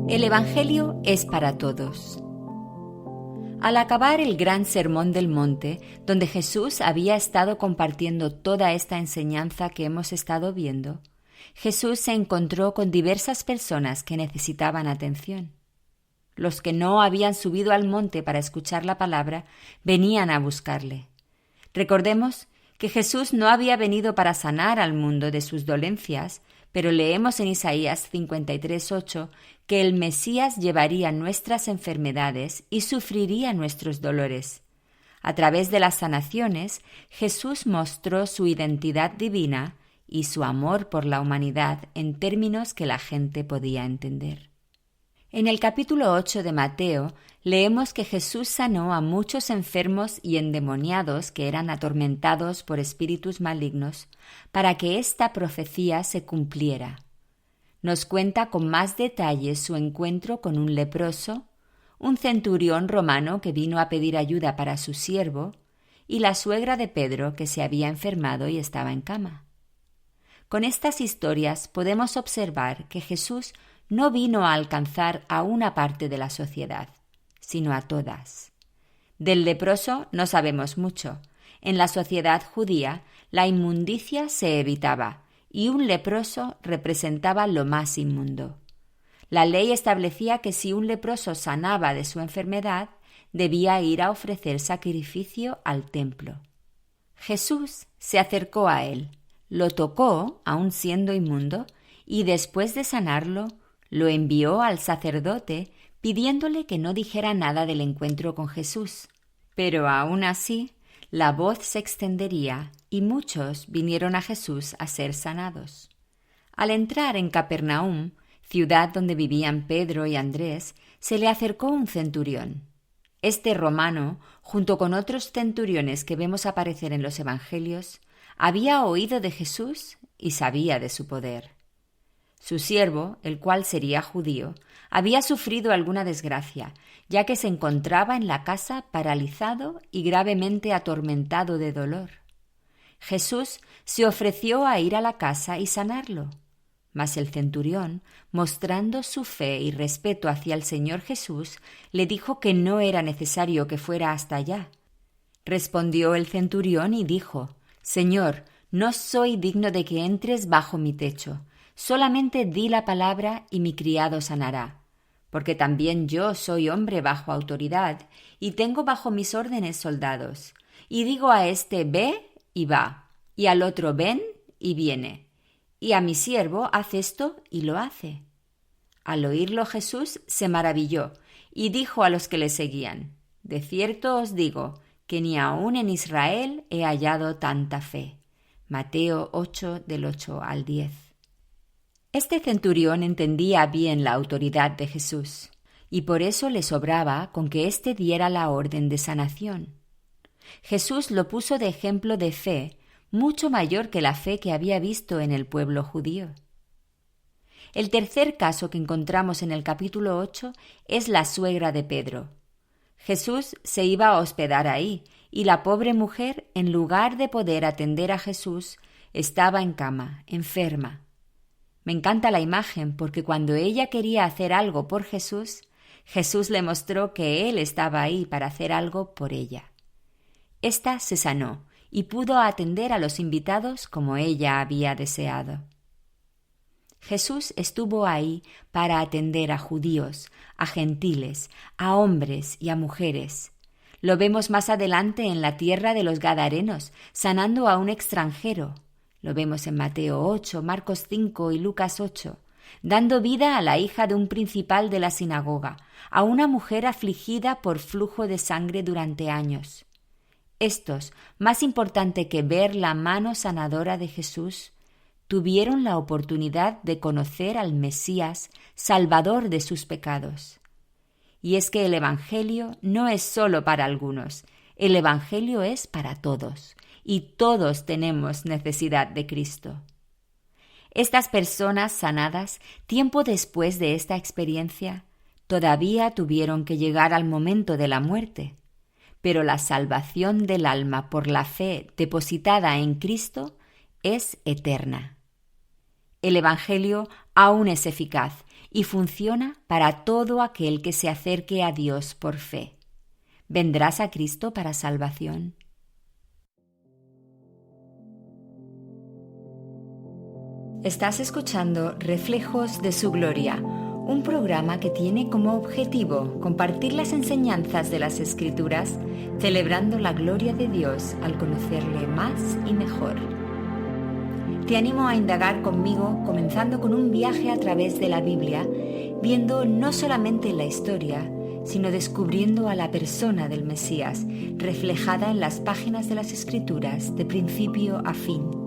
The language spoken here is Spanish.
El Evangelio es para todos. Al acabar el gran Sermón del Monte, donde Jesús había estado compartiendo toda esta enseñanza que hemos estado viendo, Jesús se encontró con diversas personas que necesitaban atención. Los que no habían subido al monte para escuchar la palabra venían a buscarle. Recordemos que Jesús no había venido para sanar al mundo de sus dolencias, pero leemos en Isaías 53:8 que el Mesías llevaría nuestras enfermedades y sufriría nuestros dolores. A través de las sanaciones, Jesús mostró su identidad divina y su amor por la humanidad en términos que la gente podía entender. En el capítulo 8 de Mateo leemos que Jesús sanó a muchos enfermos y endemoniados que eran atormentados por espíritus malignos para que esta profecía se cumpliera. Nos cuenta con más detalles su encuentro con un leproso, un centurión romano que vino a pedir ayuda para su siervo y la suegra de Pedro que se había enfermado y estaba en cama. Con estas historias podemos observar que Jesús no vino a alcanzar a una parte de la sociedad, sino a todas. Del leproso no sabemos mucho. En la sociedad judía, la inmundicia se evitaba y un leproso representaba lo más inmundo. La ley establecía que si un leproso sanaba de su enfermedad, debía ir a ofrecer sacrificio al templo. Jesús se acercó a él, lo tocó, aun siendo inmundo, y después de sanarlo, lo envió al sacerdote pidiéndole que no dijera nada del encuentro con Jesús. Pero aún así, la voz se extendería y muchos vinieron a Jesús a ser sanados. Al entrar en Capernaum, ciudad donde vivían Pedro y Andrés, se le acercó un centurión. Este romano, junto con otros centuriones que vemos aparecer en los evangelios, había oído de Jesús y sabía de su poder. Su siervo, el cual sería judío, había sufrido alguna desgracia, ya que se encontraba en la casa paralizado y gravemente atormentado de dolor. Jesús se ofreció a ir a la casa y sanarlo. Mas el centurión, mostrando su fe y respeto hacia el Señor Jesús, le dijo que no era necesario que fuera hasta allá. Respondió el centurión y dijo: «Señor, no soy digno de que entres bajo mi techo. Solamente di la palabra y mi criado sanará, porque también yo soy hombre bajo autoridad y tengo bajo mis órdenes soldados. Y digo a este ve y va, y al otro ven y viene, y a mi siervo haz esto y lo hace». Al oírlo Jesús se maravilló y dijo a los que le seguían: «De cierto os digo que ni aun en Israel he hallado tanta fe». Mateo 8, del 8 al 10. Este centurión entendía bien la autoridad de Jesús, y por eso le sobraba con que éste diera la orden de sanación. Jesús lo puso de ejemplo de fe, mucho mayor que la fe que había visto en el pueblo judío. El tercer caso que encontramos en el capítulo 8 es la suegra de Pedro. Jesús se iba a hospedar ahí, y la pobre mujer, en lugar de poder atender a Jesús, estaba en cama, enferma. Me encanta la imagen porque cuando ella quería hacer algo por Jesús, Jesús le mostró que Él estaba ahí para hacer algo por ella. Esta se sanó y pudo atender a los invitados como ella había deseado. Jesús estuvo ahí para atender a judíos, a gentiles, a hombres y a mujeres. Lo vemos más adelante en la tierra de los Gadarenos, sanando a un extranjero. Lo vemos en Mateo 8, Marcos 5 y Lucas 8, dando vida a la hija de un principal de la sinagoga, a una mujer afligida por flujo de sangre durante años. Estos, más importante que ver la mano sanadora de Jesús, tuvieron la oportunidad de conocer al Mesías, salvador de sus pecados. Y es que el Evangelio no es solo para algunos, el Evangelio es para todos. Y todos tenemos necesidad de Cristo. Estas personas sanadas, tiempo después de esta experiencia, todavía tuvieron que llegar al momento de la muerte, pero la salvación del alma por la fe depositada en Cristo es eterna. El Evangelio aún es eficaz y funciona para todo aquel que se acerque a Dios por fe. ¿Vendrás a Cristo para salvación? Estás escuchando Reflejos de su Gloria, un programa que tiene como objetivo compartir las enseñanzas de las Escrituras, celebrando la gloria de Dios al conocerle más y mejor. Te animo a indagar conmigo, comenzando con un viaje a través de la Biblia, viendo no solamente la historia, sino descubriendo a la persona del Mesías, reflejada en las páginas de las Escrituras de principio a fin.